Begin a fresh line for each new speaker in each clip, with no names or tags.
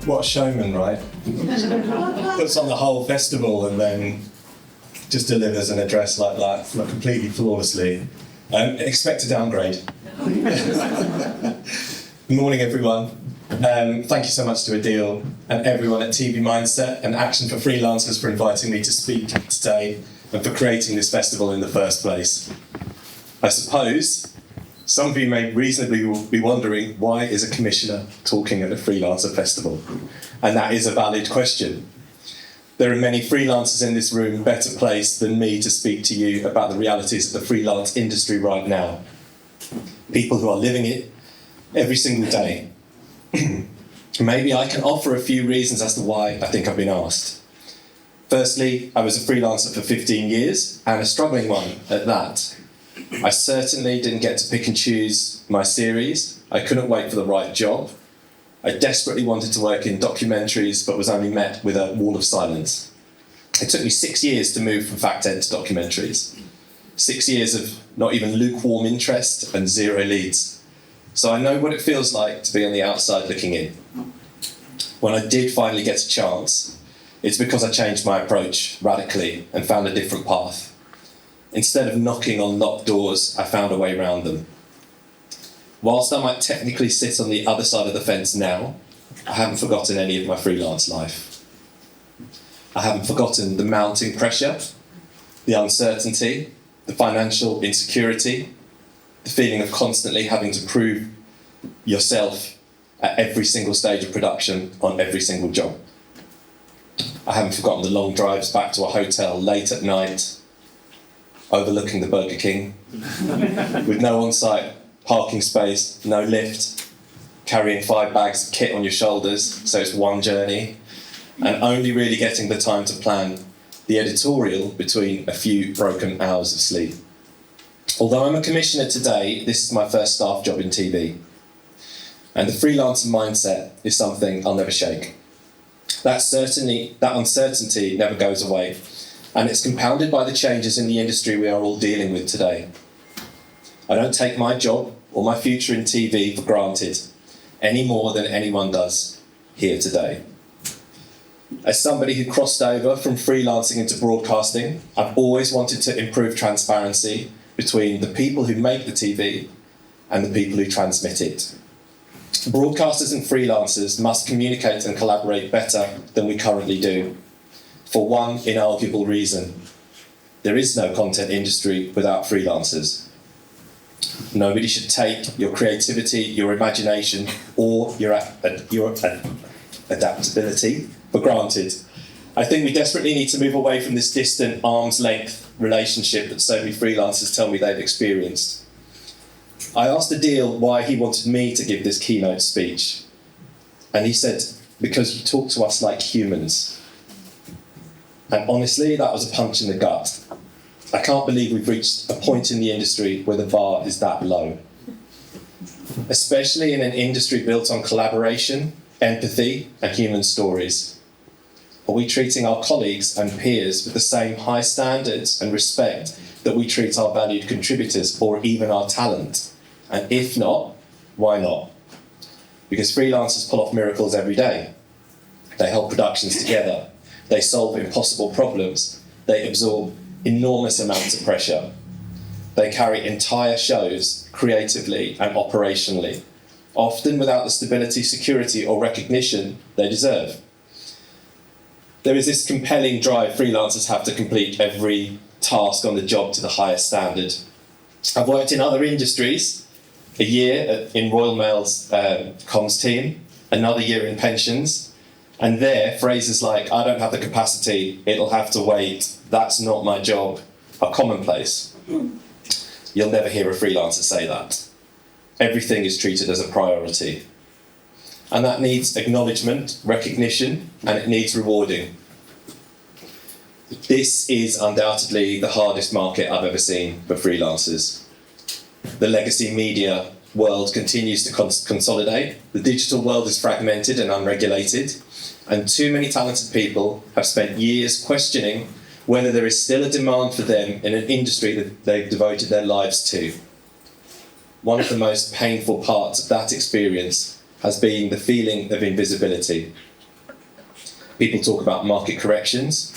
What a showman, right? Puts on the whole festival and then just delivers an address like that, completely flawlessly. Expect a downgrade. Good morning, everyone. Thank you so much to Adeel and everyone at TV Mindset and Action for Freelancers for inviting me to speak today and for creating this festival in the first place. I suppose some of you may reasonably be wondering, why is a commissioner talking at a freelancer festival? And that is a valid question. There are many freelancers in this room better placed than me to speak to you about the realities of the freelance industry right now. People who are living it every single day. Maybe I can offer a few reasons as to why I think I've been asked. Firstly, I was a freelancer for 15 years, and a struggling one at that. I certainly didn't get to pick and choose my series. I couldn't wait for the right job. I desperately wanted to work in documentaries, but was only met with a wall of silence. It took me 6 years to move from fact ed to documentaries. 6 years of not even lukewarm interest and 0 leads. So I know what it feels like to be on the outside looking in. When I did finally get a chance, it's because I changed my approach radically and found a different path. Instead of knocking on locked doors, I found a way around them. Whilst I might technically sit on the other side of the fence now, I haven't forgotten any of my freelance life. I haven't forgotten the mounting pressure, the uncertainty, the financial insecurity, the feeling of constantly having to prove yourself at every single stage of production on every single job. I haven't forgotten the long drives back to a hotel late at night, overlooking the Burger King, with no on-site parking space, no lift, carrying 5 bags of kit on your shoulders, so it's one journey, and only really getting the time to plan the editorial between a few broken hours of sleep. Although I'm a commissioner today, this is my first staff job in TV, and the freelancer mindset is something I'll never shake. That uncertainty never goes away, and it's compounded by the changes in the industry we are all dealing with today. I don't take my job or my future in TV for granted, any more than anyone does here today. As somebody who crossed over from freelancing into broadcasting, I've always wanted to improve transparency between the people who make the TV and the people who transmit it. Broadcasters and freelancers must communicate and collaborate better than we currently do, for one inarguable reason. There is no content industry without freelancers. Nobody should take your creativity, your imagination, or your adaptability for granted. I think we desperately need to move away from this distant arm's length relationship that so many freelancers tell me they've experienced. I asked Adeel why he wanted me to give this keynote speech, and he said, because you talk to us like humans. And honestly, that was a punch in the gut. I can't believe we've reached a point in the industry where the bar is that low. Especially in an industry built on collaboration, empathy, and human stories. Are we treating our colleagues and peers with the same high standards and respect that we treat our valued contributors or even our talent? And if not, why not? Because freelancers pull off miracles every day. They hold productions together. They solve impossible problems. They absorb enormous amounts of pressure. They carry entire shows creatively and operationally, often without the stability, security, or recognition they deserve. There is this compelling drive freelancers have to complete every task on the job to the highest standard. I've worked in other industries, a year in Royal Mail's comms team, another year in pensions, and there, phrases like, I don't have the capacity, it'll have to wait, that's not my job, are commonplace. You'll never hear a freelancer say that. Everything is treated as a priority. And that needs acknowledgement, recognition, and it needs rewarding. This is undoubtedly the hardest market I've ever seen for freelancers. The legacy media world continues to consolidate. The digital world is fragmented and unregulated, and too many talented people have spent years questioning whether there is still a demand for them in an industry that they've devoted their lives to. One of the most painful parts of that experience has been the feeling of invisibility. People talk about market corrections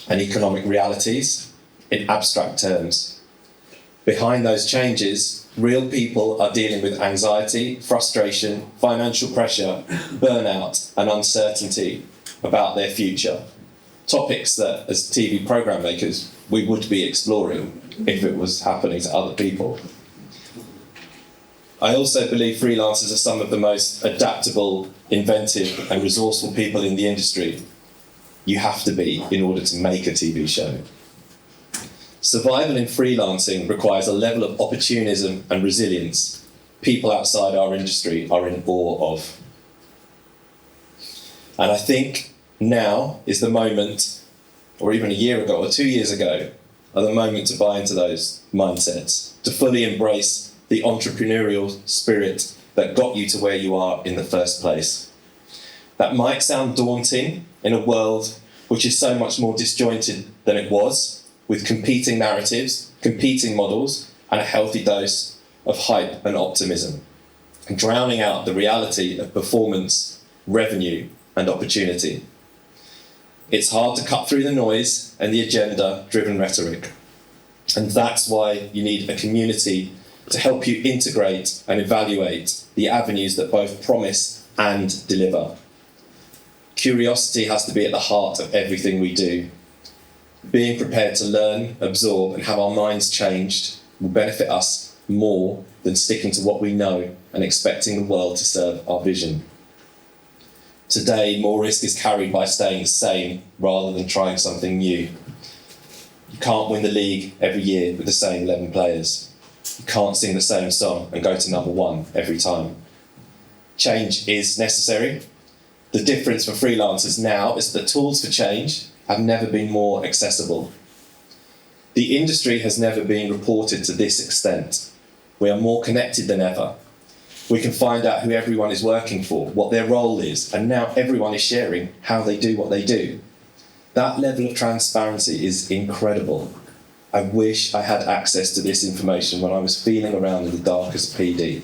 and economic realities in abstract terms. Behind those changes, real people are dealing with anxiety, frustration, financial pressure, burnout, and uncertainty about their future. Topics that, as TV programme makers, we would be exploring if it was happening to other people. I also believe freelancers are some of the most adaptable, inventive, and resourceful people in the industry. You have to be in order to make a TV show. Survival in freelancing requires a level of opportunism and resilience people outside our industry are in awe of. And I think now is the moment, or even a year ago or 2 years ago, are the moment to buy into those mindsets, to fully embrace the entrepreneurial spirit that got you to where you are in the first place. That might sound daunting in a world which is so much more disjointed than it was, with competing narratives, competing models, and a healthy dose of hype and optimism, drowning out the reality of performance, revenue, and opportunity. It's hard to cut through the noise and the agenda-driven rhetoric. And that's why you need a community to help you integrate and evaluate the avenues that both promise and deliver. Curiosity has to be at the heart of everything we do. Being prepared to learn, absorb, and have our minds changed will benefit us more than sticking to what we know and expecting the world to serve our vision. Today, more risk is carried by staying the same rather than trying something new. You can't win the league every year with the same 11 players. You can't sing the same song and go to number one every time. Change is necessary. The difference for freelancers now is that tools for change have never been more accessible. The industry has never been reported to this extent. We are more connected than ever. We can find out who everyone is working for, what their role is, and now everyone is sharing how they do what they do. That level of transparency is incredible. I wish I had access to this information when I was feeling around in the dark as a PD.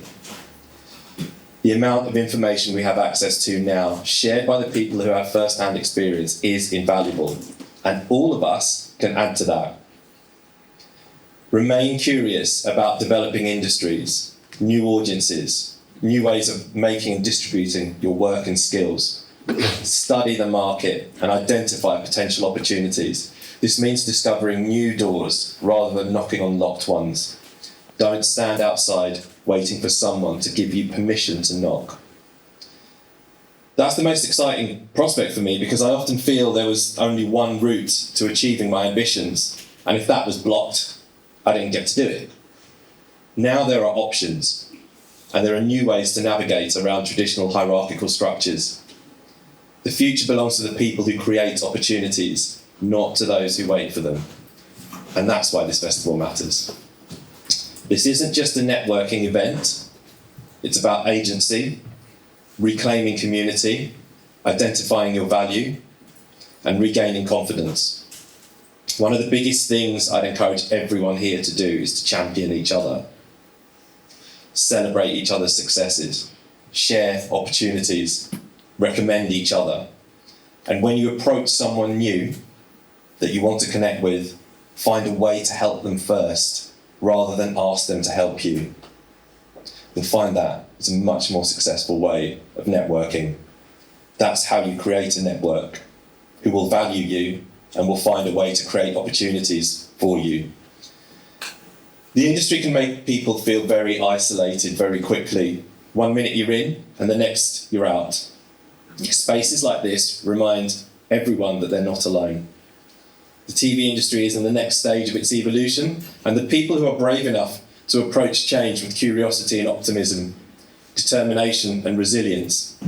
The amount of information we have access to now, shared by the people who have first-hand experience, is invaluable, and all of us can add to that. Remain curious about developing industries, new audiences, new ways of making and distributing your work and skills. Study the market and identify potential opportunities. This means discovering new doors rather than knocking on locked ones. Don't stand outside waiting for someone to give you permission to knock. That's the most exciting prospect for me because I often feel there was only one route to achieving my ambitions, and if that was blocked, I didn't get to do it. Now there are options, and there are new ways to navigate around traditional hierarchical structures. The future belongs to the people who create opportunities, not to those who wait for them. And that's why this festival matters. This isn't just a networking event. It's about agency, reclaiming community, identifying your value, and regaining confidence. One of the biggest things I'd encourage everyone here to do is to champion each other. Celebrate each other's successes, share opportunities, recommend each other. And when you approach someone new that you want to connect with, find a way to help them first, rather than ask them to help you. You'll find that it's a much more successful way of networking. That's how you create a network who will value you and will find a way to create opportunities for you. The industry can make people feel very isolated very quickly. 1 minute you're in and the next you're out. Spaces like this remind everyone that they're not alone. The TV industry is in the next stage of its evolution, and the people who are brave enough to approach change with curiosity and optimism, determination and resilience,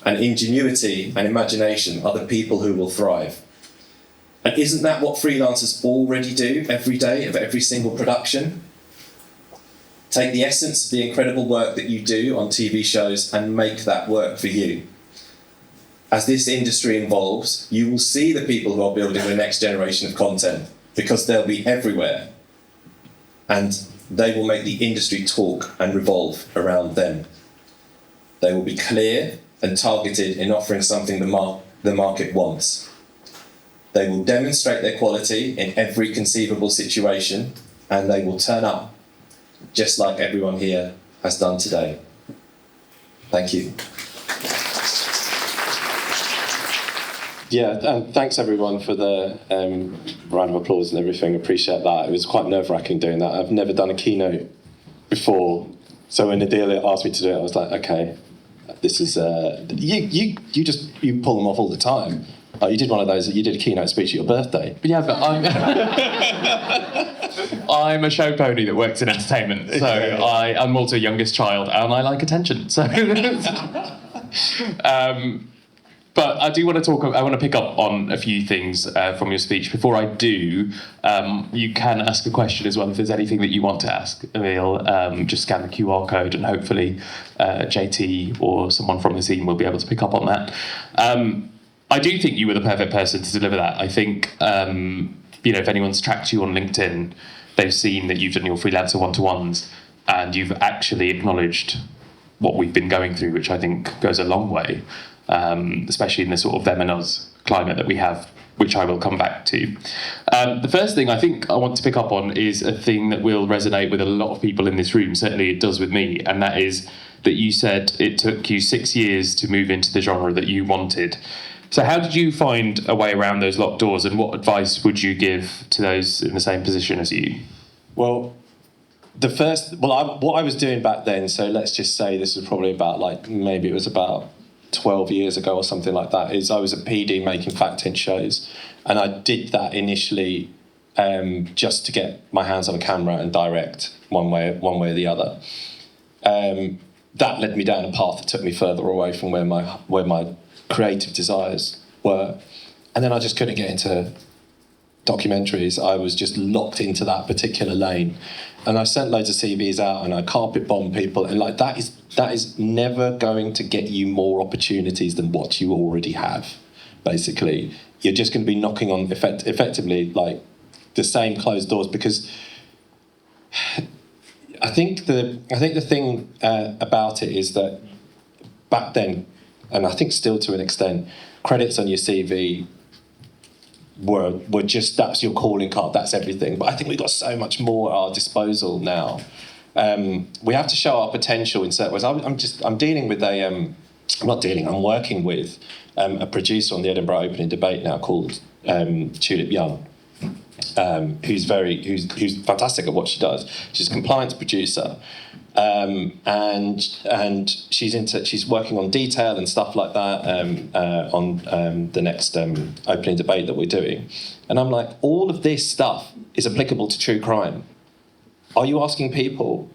and ingenuity and imagination are the people who will thrive. And isn't that what freelancers already do every day of every single production? Take the essence of the incredible work that you do on TV shows and make that work for you. As this industry evolves, you will see the people who are building the next generation of content because they'll be everywhere. And they will make the industry talk and revolve around them. They will be clear and targeted in offering something the market wants. They will demonstrate their quality in every conceivable situation, and they will turn up, just like everyone here has done today. Thank you. Yeah, and thanks everyone for the round of applause and everything. Appreciate that. It was quite nerve-wracking doing that. I've never done a keynote before, so when Adeel asked me to do it, I was like, okay, this is you pull them off all the time. You did one of those. You did a keynote speech at your birthday.
Yeah, but I'm a show pony that works in entertainment, so I'm also youngest child, and I like attention. So. But I do want to talk. I want to pick up on a few things from your speech. Before I do, you can ask a question as well if there's anything that you want to ask. Emile, just scan the QR code, and hopefully JT or someone from the team will be able to pick up on that. I do think you were the perfect person to deliver that. I think if anyone's tracked you on LinkedIn, they've seen that you've done your freelancer one-to-ones, and you've actually acknowledged what we've been going through, which I think goes a long way. Especially in the sort of them and us climate that we have, which I will come back to. The first thing I think I want to pick up on is a thing that will resonate with a lot of people in this room, certainly it does with me, and that is that you said it took you 6 years to move into the genre that you wanted. So how did you find a way around those locked doors, and what advice would you give to those in the same position as you?
Well, what I was doing back then, so let's just say this was probably maybe it was about 12 years ago or something like that, is I was a PD making fact-in shows, and I did that initially just to get my hands on a camera and direct one way or the other. That led me down a path that took me further away from where my creative desires were, and then I just couldn't get into documentaries. I was just locked into that particular lane, and I sent loads of CVs out, and I carpet bombed people, and that is never going to get you more opportunities than what you already have. Basically, you're just going to be knocking on effectively like the same closed doors, because I think the thing about it is that back then, and I think still to an extent, credits on your CV were just, that's your calling card, that's everything. But I think we've got so much more at our disposal now. We have to show our potential in certain ways. I'm working with a producer on the Edinburgh Opening Debate now called Tulip Young, who's fantastic at what she does. She's a compliance producer, and she's working on detail and stuff like that on the next opening debate that we're doing. And I'm like, all of this stuff is applicable to true crime. Are you asking people,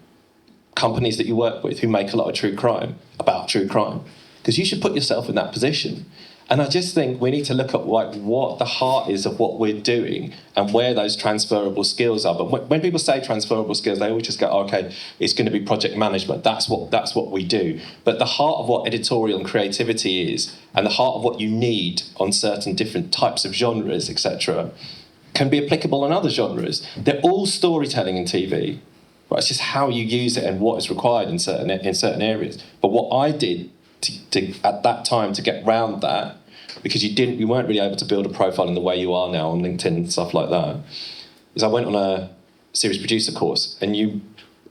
companies that you work with who make a lot of true crime, about true crime? Because you should put yourself in that position. And I just think we need to look at what the heart is of what we're doing and where those transferable skills are. But when people say transferable skills, they always just go, okay, it's going to be project management. That's what we do. But the heart of what editorial and creativity is, and the heart of what you need on certain different types of genres, etc., can be applicable in other genres. They're all storytelling in TV. Right? It's just how you use it and what is required in certain areas. But what I did to at that time to get round that, because you weren't really able to build a profile in the way you are now on LinkedIn and stuff like that, is I went on a series producer course, and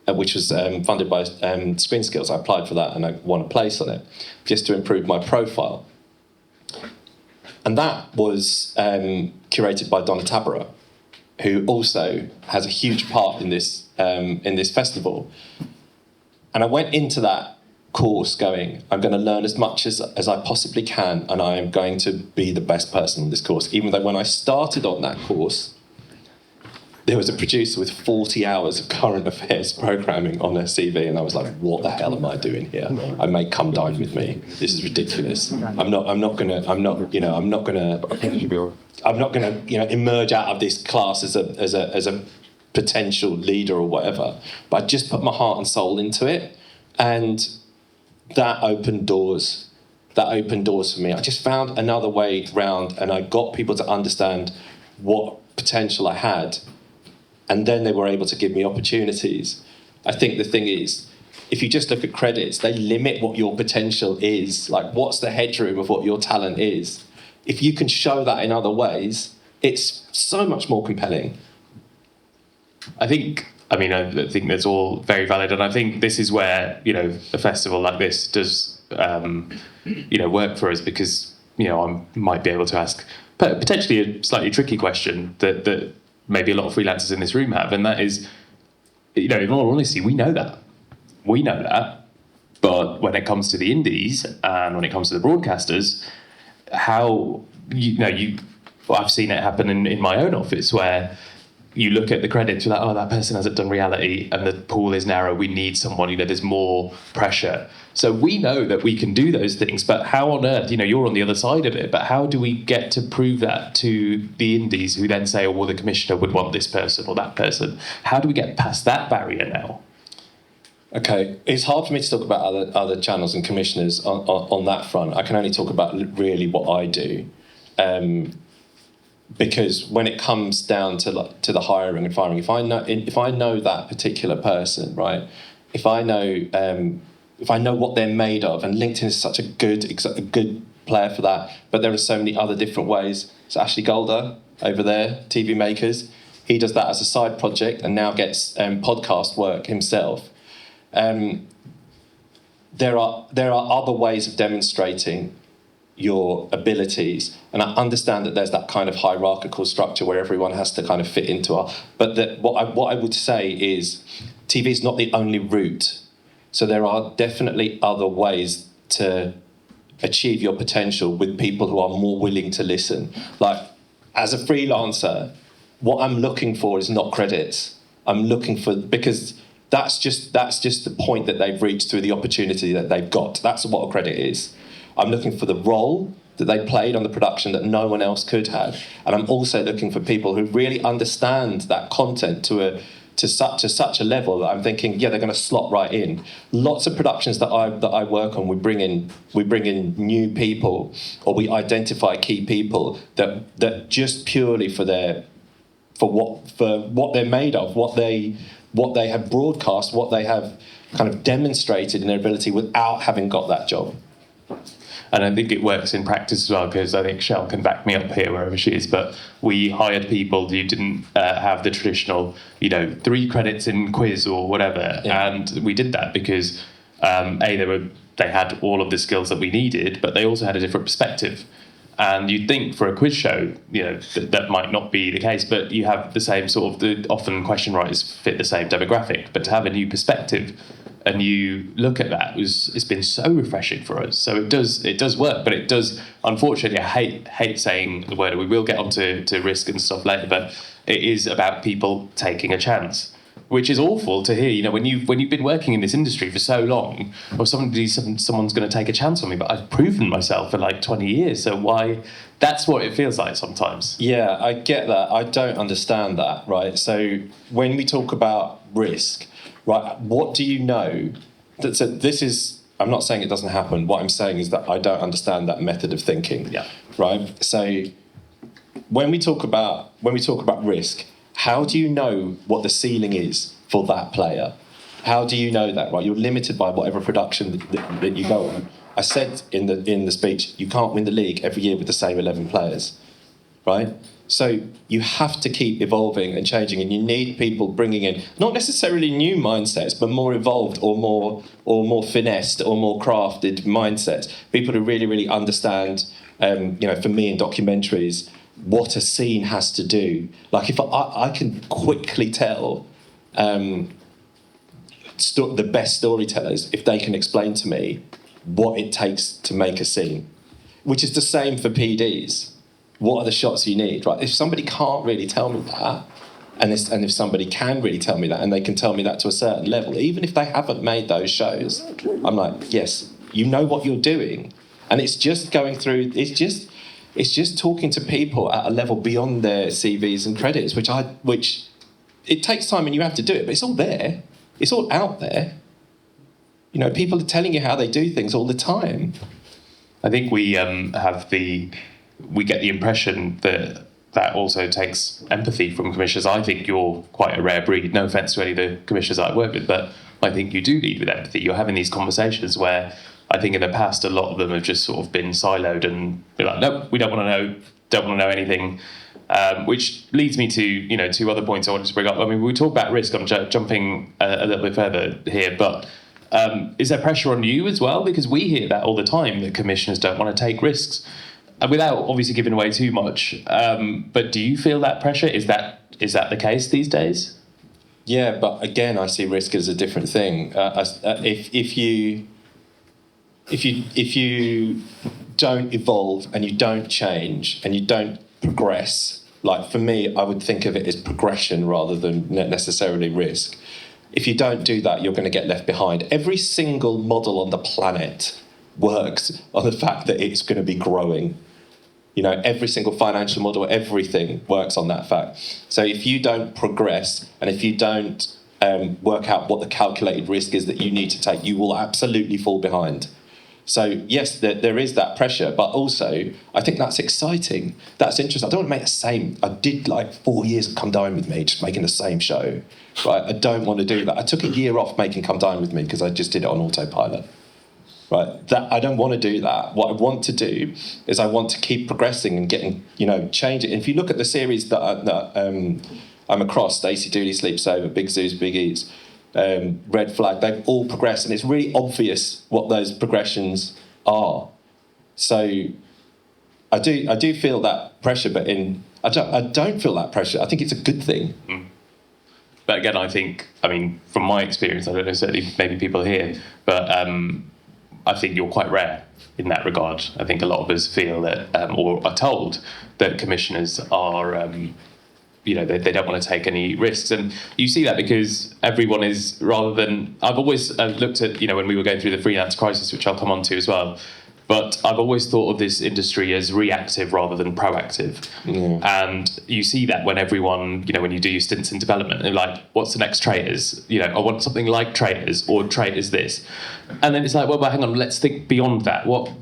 which was funded by Screen Skills. I applied for that and I won a place on it just to improve my profile. And that was curated by Donna Tabara, who also has a huge part in this festival. And I went into that course going, I'm going to learn as much as I possibly can, and I am going to be the best person on this course. Even though when I started on that course, there was a producer with 40 hours of current affairs programming on her CV, and I was like, what the hell am I doing here? I may come dine with me. This is ridiculous. I'm not gonna emerge out of this class as a potential leader or whatever. But I just put my heart and soul into it, and that opened doors. That opened doors for me. I just found another way round, and I got people to understand what potential I had, and then they were able to give me opportunities. I think the thing is, if you just look at credits, they limit what your potential is. Like, what's the headroom of what your talent is?
if you can show that in other ways, it's so much more compelling.
I think that's all very valid, and I think this is where a festival like this does work for us, because I might be able to ask potentially a slightly tricky question that maybe a lot of freelancers in this room have, and that is, in all honesty, we know that, but when it comes to the indies and when it comes to the broadcasters, I've seen it happen in my own office, where you look at the credits, you're like, oh, that person hasn't done reality, and the pool is narrow, we need someone, there's more pressure. So we know that we can do those things, but how on earth, you're on the other side of it, but how do we get to prove that to the indies, who then say, oh, well, the commissioner would want this person or that person? How do we get past that barrier now?
Okay, it's hard for me to talk about other channels and commissioners on that front. I can only talk about really what I do. Because when it comes down to the hiring and firing, if I know that particular person, right? If I know what they're made of, and LinkedIn is such a good player for that, but there are so many other different ways. So Ashley Golder over there, TV Makers, he does that as a side project and now gets podcast work himself. There are other ways of demonstrating your abilities, and I understand that there's that kind of hierarchical structure where everyone has to kind of fit into but what I would say is TV is not the only route, so there are definitely other ways to achieve your potential with people who are more willing to listen. Like, as a freelancer, what I'm looking for is not credits. I'm looking for, because that's just the point that they've reached through the opportunity that they've got. That's what a credit is. I'm looking for the role that they played on the production that no one else could have. And I'm also looking for people who really understand that content to such a level that I'm thinking, yeah, they're going to slot right in. Lots of productions that I work on, we bring in new people, or we identify key people that just purely for what they're made of, what they have broadcast, what they have kind of demonstrated in their ability without having got that job.
And I think it works in practice as well, because I think Shell can back me up here wherever she is, but we hired people who didn't have the traditional, 3 credits in quiz or whatever. Yeah. And we did that because, they had all of the skills that we needed, but they also had a different perspective. And you'd think for a quiz show, that might not be the case, but you have the same sort of, often question writers fit the same demographic, but to have a new perspective and you look at that, it's been so refreshing for us. So it does work, but it does, unfortunately, I hate saying the word, and we will get onto risk and stuff later, but it is about people taking a chance, which is awful to hear. When you've been working in this industry for so long, or someone's going to take a chance on me, but I've proven myself for like 20 years, so why? That's what it feels like sometimes.
Yeah, I get that. I don't understand that, right? So when we talk about risk, right, what do you know? So this is, I'm not saying it doesn't happen. What I'm saying is that I don't understand that method of thinking.
Yeah.
Right. So when we talk about risk, how do you know what the ceiling is for that player? How do you know that? Right, you're limited by whatever production that you go on. I said in the speech, you can't win the league every year with the same 11 players, right? So you have to keep evolving and changing, and you need people bringing in not necessarily new mindsets, but more evolved or more finessed or more crafted mindsets. People who really, really understand, for me in documentaries, what a scene has to do. Like, if I can quickly tell the best storytellers if they can explain to me what it takes to make a scene, which is the same for PDs. What are the shots you need, right? If somebody can't really tell me that, and if somebody can really tell me that, and they can tell me that to a certain level, even if they haven't made those shows, I'm like, yes, you know what you're doing. And it's just going through, it's just talking to people at a level beyond their CVs and credits, which it takes time and you have to do it, but it's all there. It's all out there. People are telling you how they do things all the time.
I think we get the impression that also takes empathy from commissioners. I think you're quite a rare breed. No offence to any of the commissioners I work with, but I think you do lead with empathy. You're having these conversations where I think in the past, a lot of them have just sort of been siloed and be like, nope, we don't want to know anything. Which leads me to, two other points I wanted to bring up. I mean, we talk about risk. I'm jumping a little bit further here, but is there pressure on you as well? Because we hear that all the time, that commissioners don't want to take risks, without obviously giving away too much. But do you feel that pressure? Is that the case these days?
Yeah, but again, I see risk as a different thing. If you don't evolve and you don't change and you don't progress, like for me, I would think of it as progression rather than necessarily risk. If you don't do that, you're going to get left behind. Every single model on the planet works on the fact that it's going to be growing. Every single financial model, everything works on that fact. So if you don't progress and if you don't work out what the calculated risk is that you need to take, you will absolutely fall behind. So yes, there is that pressure, but also I think that's exciting. That's interesting. I don't want to make the same. I did like 4 years of Come Dine With Me, just making the same show. Right? I don't want to do that. I took a year off making Come Dine With Me because I just did it on autopilot. Right, that I don't want to do that. What I want to do is I want to keep progressing and getting, change it. And if you look at the series that I'm across, Stacey Dooley Sleeps Over, Big Zoos, Big Eats, Red Flag, they've all progressed, and it's really obvious what those progressions are. So I do feel that pressure, but I don't feel that pressure. I think it's a good thing.
But again, from my experience, I don't know, certainly maybe people here, but I think you're quite rare in that regard. I think a lot of us feel that, or are told that commissioners are, they don't want to take any risks. And you see that because everyone is, rather than, I've always looked at, when we were going through the freelance crisis, which I'll come on to as well, but I've always thought of this industry as reactive rather than proactive. And you see that when everyone, when you do your stints in development, they're like, what's the next Traitors? I want something like Traitors, or Traitors this. And then it's like, well, hang on, let's think beyond that. What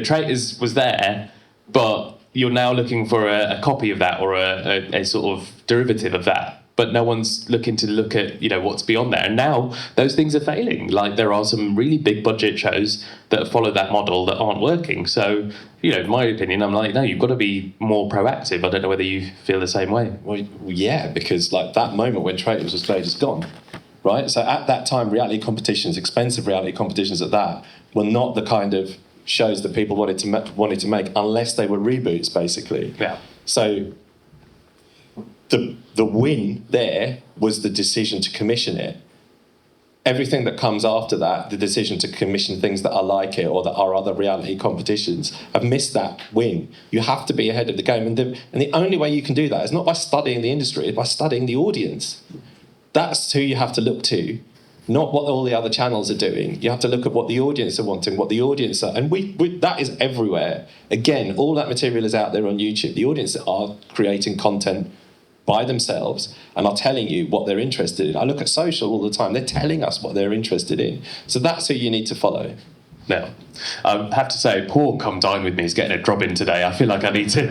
Traitors was there, but you're now looking for a copy of that, or a sort of derivative of that. But no one's looking to look at, what's beyond there. And now those things are failing. Like, there are some really big budget shows that follow that model that aren't working. So, in my opinion, I'm like, no, you've got to be more proactive. I don't know whether you feel the same way.
Well, yeah, because like that moment when Traitors was played is gone, right? So at that time, reality competitions, expensive reality competitions at that, were not the kind of shows that people wanted to make unless they were reboots, basically.
Yeah.
So the win there was the decision to commission it. Everything that comes after that, the decision to commission things that are like it or that are other reality competitions, have missed that win. You have to be ahead of the game. And the only way you can do that is not by studying the industry, it's by studying the audience. That's who you have to look to, not what all the other channels are doing. You have to look at what the audience are wanting, what the audience are. And we that is everywhere. Again, all that material is out there on YouTube. The audience are creating content by themselves and are telling you what they're interested in. I look at social all the time. They're telling us what they're interested in. So that's who you need to follow.
Now, I have to say, poor Come Dine With Me is getting a drop in today. I feel like I need to...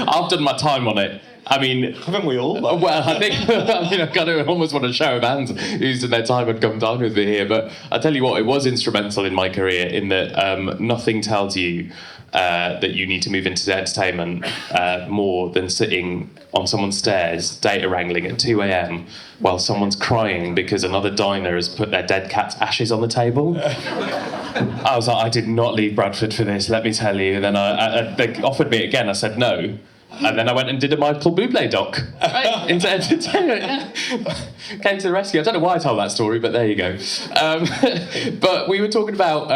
I've done my time on it.
Haven't we all?
Well, I think, I kind of almost want to show of hands using their time and Come Dine With Me here. But I tell you what, it was instrumental in my career in that nothing tells you that you need to move into entertainment more than sitting on someone's stairs, data wrangling at 2 a.m. while someone's crying because another diner has put their dead cat's ashes on the table. I was like, I did not leave Bradford for this, let me tell you. And then they offered me it again. I said no. And then I went and did a Michael Bublé doc into entertainment. Yeah. Came to the rescue. I don't know why I told that story, but there you go. But we were talking about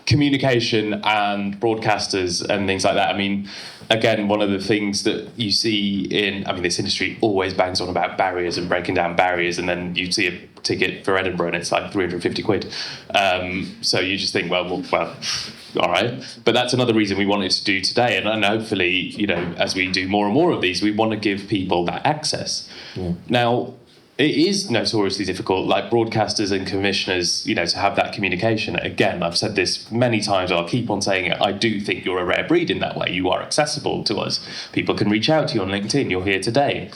communication and broadcasters and things like that. Again, one of the things that you see in, this industry always bangs on about barriers and breaking down barriers, and then you see a ticket for Edinburgh and it's like 350 quid. So you just think, well, all right. But that's another reason we wanted to do today. And hopefully, as we do more and more of these, we want to give people that access. Yeah. Now, it is notoriously difficult, like broadcasters and commissioners, to have that communication. Again, I've said this many times, I'll keep on saying it. I do think you're a rare breed in that way. You are accessible to us. People can reach out to you on LinkedIn. You're here today.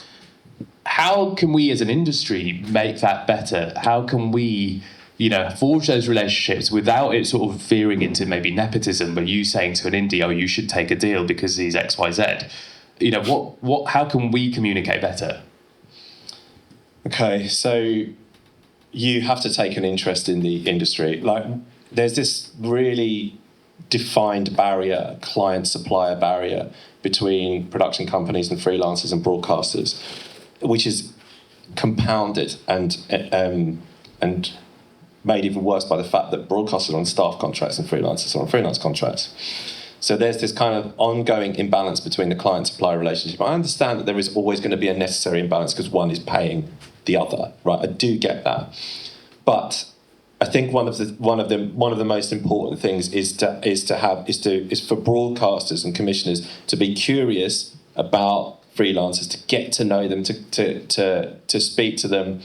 How can we as an industry make that better? How can we forge those relationships without it sort of veering into maybe nepotism, but you saying to an indie, oh, you should take Adeel because he's X, Y, Z. How can we communicate better?
Okay, so you have to take an interest in the industry. Like, there's this really defined barrier, client-supplier barrier between production companies and freelancers and broadcasters, which is compounded and made even worse by the fact that broadcasters are on staff contracts and freelancers are on freelance contracts. So there's this kind of ongoing imbalance between the client-supplier relationship. I understand that there is always going to be a necessary imbalance because one is paying the other, right? I do get that, but I think one of the most important things is for broadcasters and commissioners to be curious about freelancers, to get to know them, to speak to them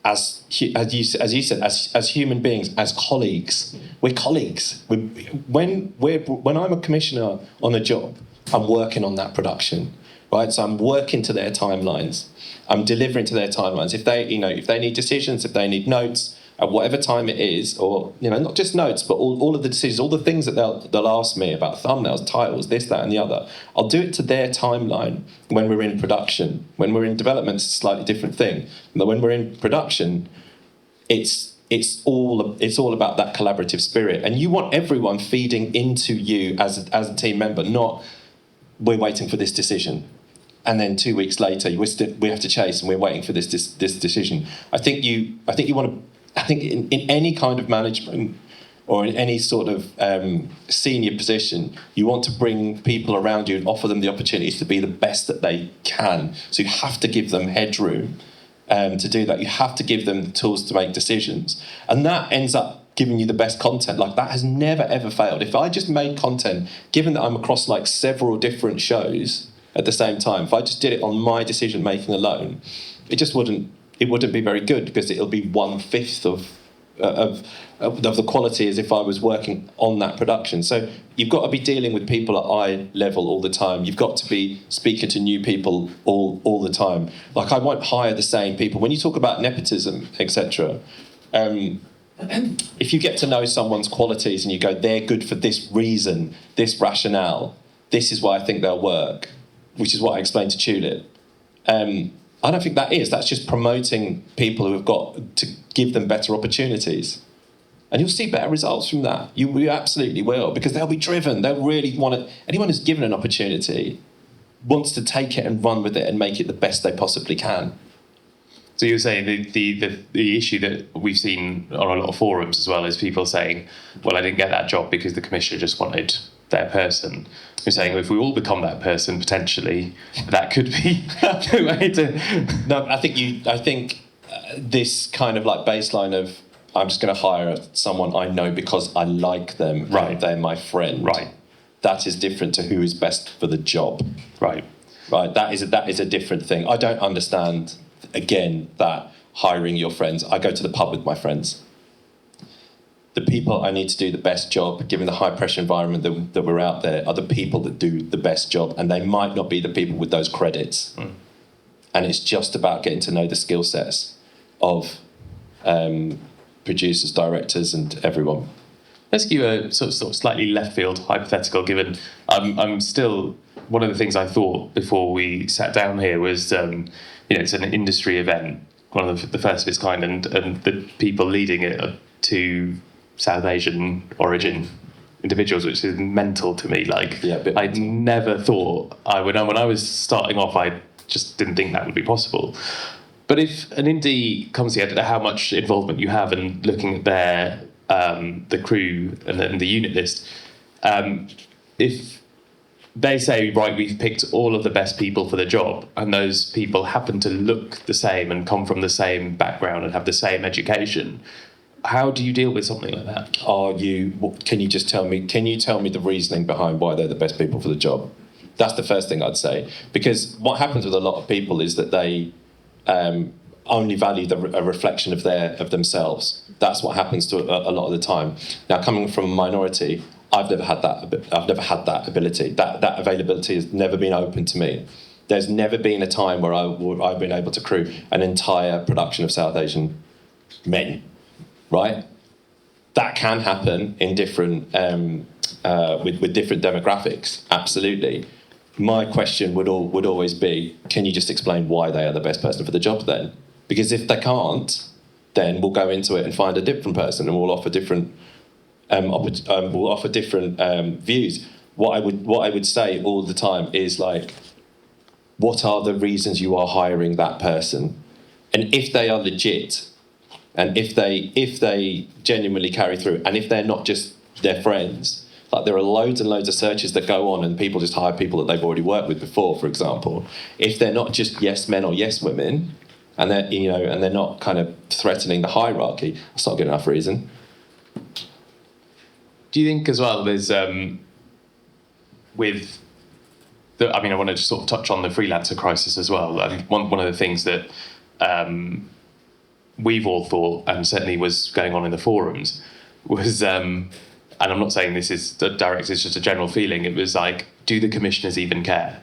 as you said, as human beings, as colleagues. We're colleagues. When I'm a commissioner on a job, I'm working on that production, right? So I'm working to their timelines. I'm delivering to their timelines. If they need decisions, if they need notes, at whatever time it is, or not just notes, but all of the decisions, all the things that they'll ask me about, thumbnails, titles, this, that, and the other. I'll do it to their timeline when we're in production. When we're in development, it's a slightly different thing. But when we're in production, it's all about that collaborative spirit, and you want everyone feeding into you as a team member. Not we're waiting for this decision, and then 2 weeks later we have to chase, and we're waiting for this decision. I think in any kind of management or in any sort of senior position, you want to bring people around you and offer them the opportunities to be the best that they can. So you have to give them headroom to do that. You have to give them the tools to make decisions. And that ends up giving you the best content. Like, that has never, ever failed. If I just made content, given that I'm across like several different shows at the same time, if I just did it on my decision making alone, it wouldn't be very good, because it'll be 1/5 of the quality as if I was working on that production. So you've got to be dealing with people at eye level all the time. You've got to be speaking to new people all the time. Like, I won't hire the same people. When you talk about nepotism, etc., if you get to know someone's qualities and you go, they're good for this reason, this rationale, this is why I think they'll work, which is what I explained to Tulip. I don't think that's just promoting people who have got to give them better opportunities. And you'll see better results from that. You absolutely will, because they'll be driven. They'll really want to. Anyone who's given an opportunity wants to take it and run with it and make it the best they possibly can.
So you're saying the issue that we've seen on a lot of forums as well is people saying, well, I didn't get that job because the commissioner just wanted their person. You're saying, if we all become that person, potentially, that could be the way to...
No, I think this kind of like baseline of, I'm just going to hire someone I know because I like them,
right?
They're my friend.
Right.
That is different to who is best for the job.
Right.
Right. That is a different thing. I don't understand, again, that hiring your friends. I go to the pub with my friends. The people I need to do the best job, given the high pressure environment that we're out there, are the people that do the best job, and they might not be the people with those credits. And it's just about getting to know the skill sets of producers, directors, and everyone.
Let's give you a sort of slightly left field hypothetical, given I'm still, one of the things I thought before we sat down here was, it's an industry event, one of the first of its kind, and the people leading it are two South Asian origin individuals, which is mental to me. Like, I'd never thought when I was starting off, I just didn't think that would be possible. But if an indie comes here, I don't know how much involvement you have in looking at their the crew and the unit list. If they say, right, we've picked all of the best people for the job, and those people happen to look the same and come from the same background and have the same education, how do you deal with something like that? Can you tell me the reasoning behind why they're the best people for the job? That's the first thing I'd say. Because what happens with a lot of people is that they only value a reflection of themselves. That's what happens to a lot of the time. Now, coming from a minority, I've never had that ability. That availability has never been open to me. There's never been a time where I've been able to crew an entire production of South Asian men.
right? That can happen in different with different demographics, absolutely. My question would always be, can you just explain why they are the best person for the job then? Because if they can't, then we'll go into it and find a different person, and we'll offer different views. What I would say all the time is like, what are the reasons you are hiring that person? And if they are legit, and if they genuinely carry through, and if they're not just their friends, like there are loads and loads of searches that go on and people just hire people that they've already worked with before, for example. If they're not just yes men or yes women, and they're not kind of threatening the hierarchy, that's not a good enough reason.
Do you think as well there's I want to just sort of touch on the freelancer crisis as well. I think one of the things that we've all thought, and certainly was going on in the forums, was, and I'm not saying this is direct, it's just a general feeling, it was like, do the commissioners even care?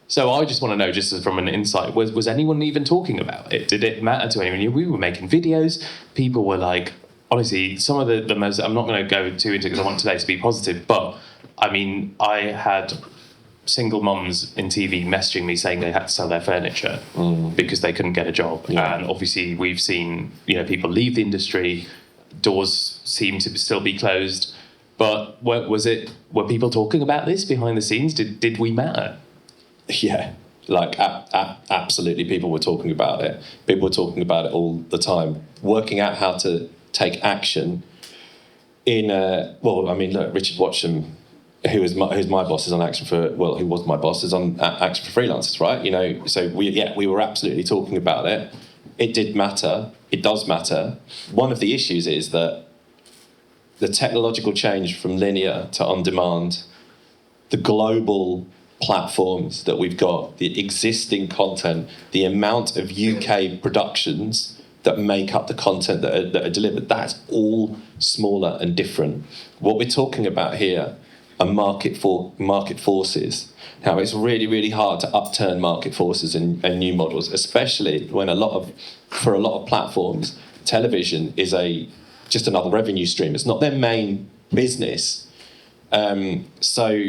So I just want to know, just as from an insight, was anyone even talking about it? Did it matter to anyone? We were making videos, people were like, honestly, some of the most, I'm not going to go too into it because I want today to be positive, but I mean, I had single mums in TV messaging me saying they had to sell their furniture because they couldn't get a job. Yeah. And obviously we've seen, people leave the industry, doors seem to still be closed. But were people talking about this behind the scenes? Did we matter?
Yeah, like absolutely, people were talking about it. People were talking about it all the time, working out how to take action look, Richard Watsham, who's my boss, is on Action for, who was my boss, is on Action for Freelancers, right? So we were absolutely talking about it. It did matter. It does matter. One of the issues is that the technological change from linear to on-demand, the global platforms that we've got, the existing content, the amount of UK productions that make up the content that are delivered, that's all smaller and different. What we're talking about here are market forces. Now, it's really, really hard to upturn market forces and new models, especially when for a lot of platforms, television is just another revenue stream. It's not their main business. So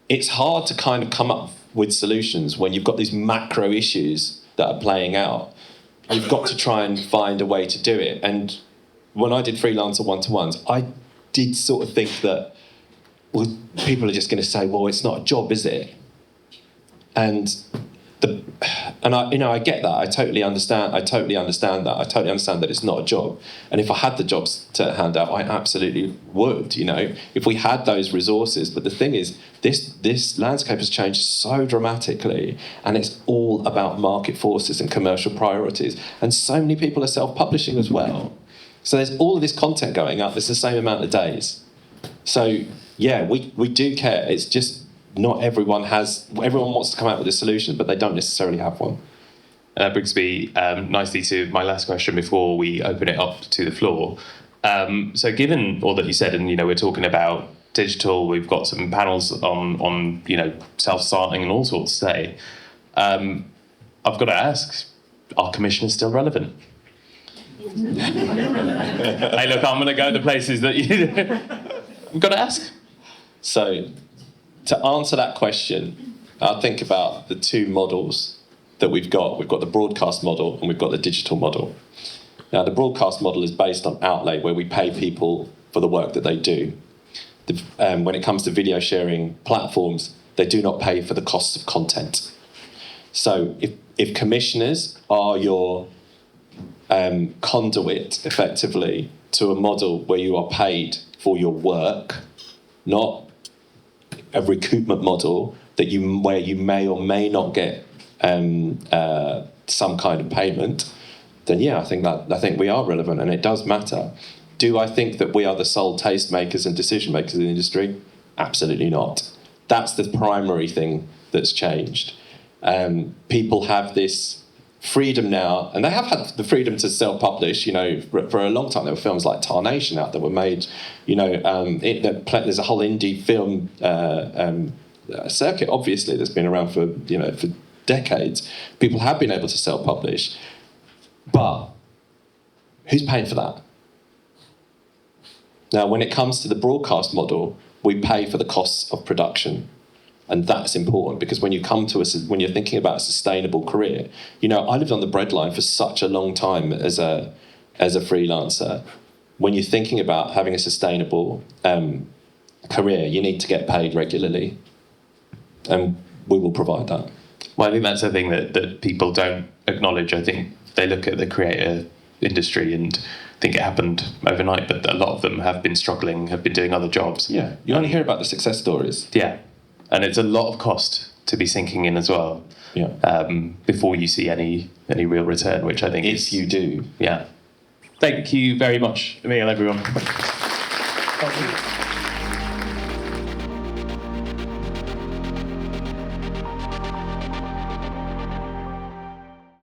it's hard to kind of come up with solutions when you've got these macro issues that are playing out. You've got to try and find a way to do it. And when I did freelancer one-to-ones, I did sort of think that, well, people are just going to say, well, it's not a job, is it? And I get that. I totally understand that. I totally understand that it's not a job. And if I had the jobs to hand out, I absolutely would, if we had those resources. But the thing is, this landscape has changed so dramatically, and it's all about market forces and commercial priorities. And so many people are self-publishing as well. So there's all of this content going up. It's the same amount of days. So yeah, we do care. It's just not everyone wants to come out with a solution, but they don't necessarily have one.
That brings me nicely to my last question before we open it up to the floor. So given all that you said, and we're talking about digital, we've got some panels on self-starting and all sorts today. I've got to ask, are commissioners still relevant? Hey, look, I'm going to go to places that I've got to ask.
So, to answer that question, I think about the two models that we've got. We've got the broadcast model and we've got the digital model. Now, the broadcast model is based on outlay, where we pay people for the work that they do. When it comes to video sharing platforms, they do not pay for the costs of content. So if commissioners are your conduit, effectively, to a model where you are paid for your work, not a recoupment model where you may or may not get some kind of payment, then yeah, I think we are relevant, and it does matter. Do I think that we are the sole tastemakers and decision makers in the industry? Absolutely not. That's the primary thing that's changed. People have this freedom now, and they have had the freedom to self-publish. For a long time, there were films like Tarnation out that were made. There's a whole indie film circuit, obviously, that's been around for decades. People have been able to self-publish, but who's paying for that? Now, when it comes to the broadcast model, we pay for the costs of production. And that's important because when you come to us, when you're thinking about a sustainable career, you know, I lived on the breadline for such a long time as a freelancer. When you're thinking about having a sustainable career, you need to get paid regularly, and we will provide that.
Well, I think that's the thing that people don't acknowledge. I think they look at the creator industry and think it happened overnight, but a lot of them have been struggling, have been doing other jobs.
Yeah, you only hear about the success stories.
Yeah, and it's a lot of cost to be sinking in as well.
Yeah.
Before you see any real return, which I think
If you do.
Yeah. Thank you very much, Emile, everyone.